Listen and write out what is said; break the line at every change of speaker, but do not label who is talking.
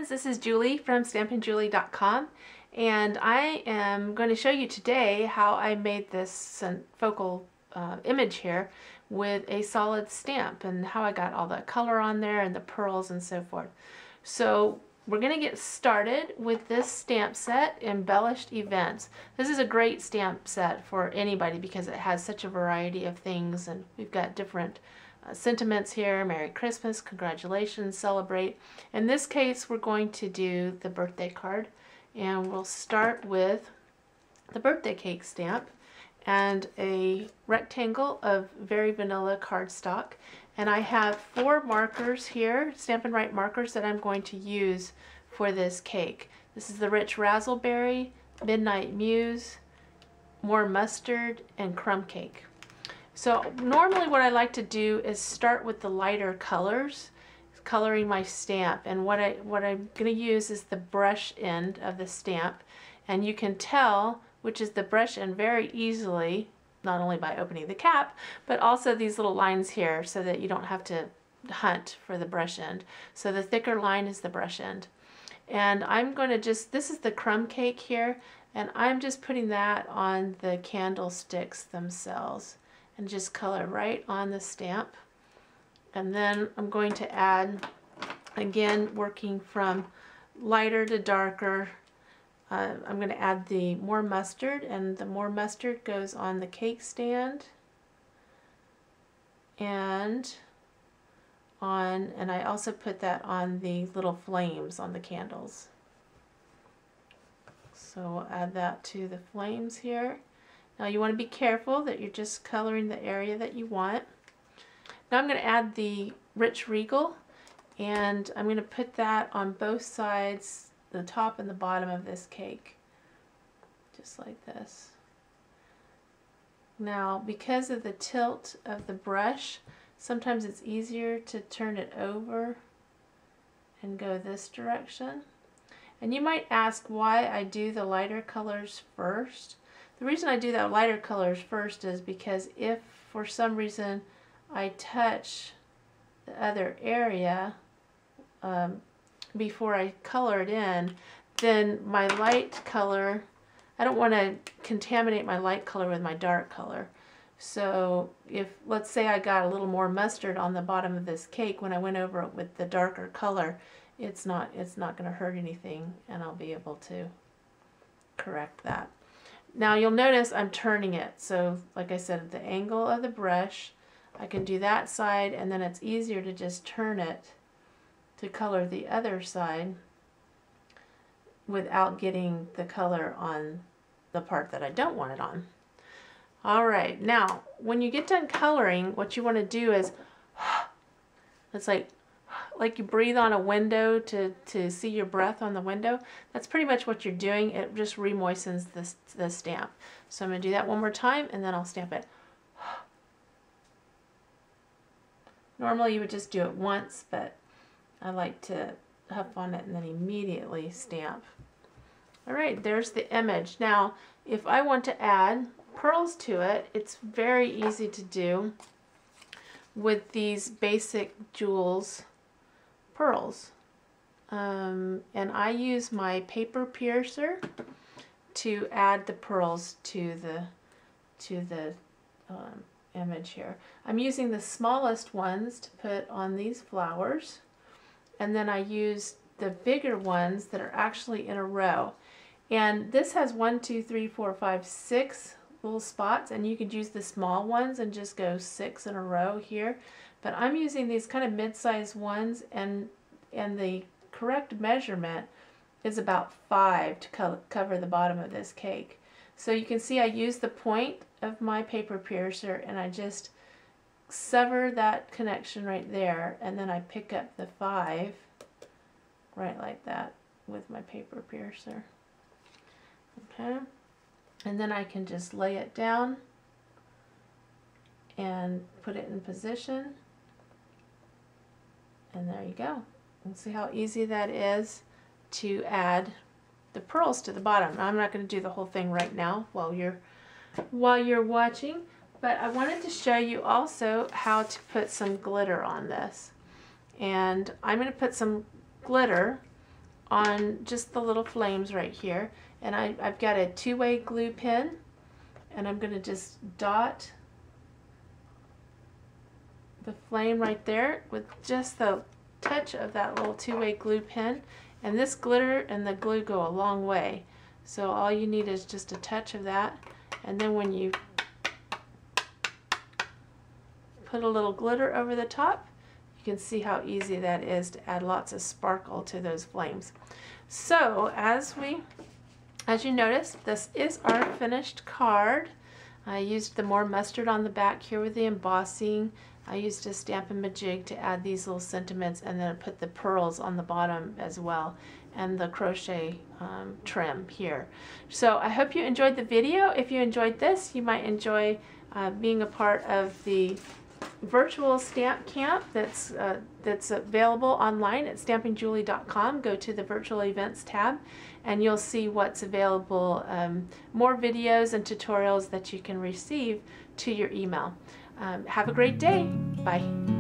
friends, this is Julie from stampinjulie.com, and I am going to show you today how I made this focal image here with a solid stamp and how I got all the color on there and the pearls and so forth. So we're going to get started with this stamp set, Embellished Events. This is a great stamp set for anybody because it has such a variety of things, and we've got different sentiments here. Merry Christmas, congratulations, celebrate. In this case, we're going to do the birthday card, and we'll start with the birthday cake stamp and a rectangle of very vanilla cardstock. And I have 4 markers here, Stampin' Write markers, that I'm going to use for this cake. This is the Rich Razzleberry, Midnight Muse, More Mustard, and Crumb Cake. So normally what I like to do is start with the lighter colors, coloring my stamp, and what I'm going to use is the brush end of the stamp, and you can tell which is the brush end very easily, not only by opening the cap, but also these little lines here so that you don't have to hunt for the brush end. So the thicker line is the brush end. And I'm going to this is the crumb cake here, and I'm just putting that on the candlesticks themselves and just color right on the stamp. And then I'm going to add, again, working from lighter to darker, I'm going to add the More Mustard, and the More Mustard goes on the cake stand and I also put that on the little flames on the candles. So we'll add that to the flames here. Now you want to be careful that you're just coloring the area that you want. Now I'm going to add the Rich Regal, and I'm going to put that on both sides, the top and the bottom of this cake, just like this. Now because of the tilt of the brush, sometimes it's easier to turn it over and go this direction. And you might ask why I do the lighter colors first. The reason I do that lighter colors first is because if for some reason I touch the other area before I color it in, then my light color, I don't want to contaminate my light color with my dark color. So if, let's say I got a little more mustard on the bottom of this cake, when I went over it with the darker color, it's not going to hurt anything, and I'll be able to correct that. Now you'll notice I'm turning it, so like I said, the angle of the brush, I can do that side, and then it's easier to just turn it to color the other side without getting the color on the part that I don't want it on. Alright, now when you get done coloring, what you want to do is, it's like you breathe on a window to see your breath on the window. That's pretty much what you're doing. It just re-moistens the stamp. So I'm going to do that one more time, and then I'll stamp it. Normally you would just do it once, but I like to huff on it and then immediately stamp. Alright, there's the image. Now if I want to add pearls to it, it's very easy to do with these basic jewels pearls, and I use my paper piercer to add the pearls to the image here. I'm using the smallest ones to put on these flowers, and then I use the bigger ones that are actually in a row. And this has 1, 2, 3, 4, 5, 6 little spots, and you could use the small ones and just go 6 in a row here. But I'm using these kind of mid-sized ones, and the correct measurement is about 5 to cover the bottom of this cake. So you can see I use the point of my paper piercer, and I just sever that connection right there, and then I pick up the 5 right like that with my paper piercer. Okay, and then I can just lay it down and put it in position, and there you go. And see how easy that is to add the pearls to the bottom. Now, I'm not going to do the whole thing right now while you're watching, but I wanted to show you also how to put some glitter on this. And I'm going to put some glitter on just the little flames right here. And I've got a two-way glue pen, and I'm going to just dot the flame right there with just the touch of that little two-way glue pen. And this glitter and the glue go a long way. So all you need is just a touch of that. And then when you put a little glitter over the top, you can see how easy that is to add lots of sparkle to those flames. So as you notice, this is our finished card. I used the more mustard on the back here with the embossing. I used a Stampin' Majig to add these little sentiments, and then I put the pearls on the bottom as well, and the crochet trim here. So I hope you enjoyed the video. If you enjoyed this, you might enjoy being a part of the virtual stamp camp that's available online at stampingjulie.com. Go to the virtual events tab and you'll see what's available, more videos and tutorials that you can receive to your email. Have a great day. Bye.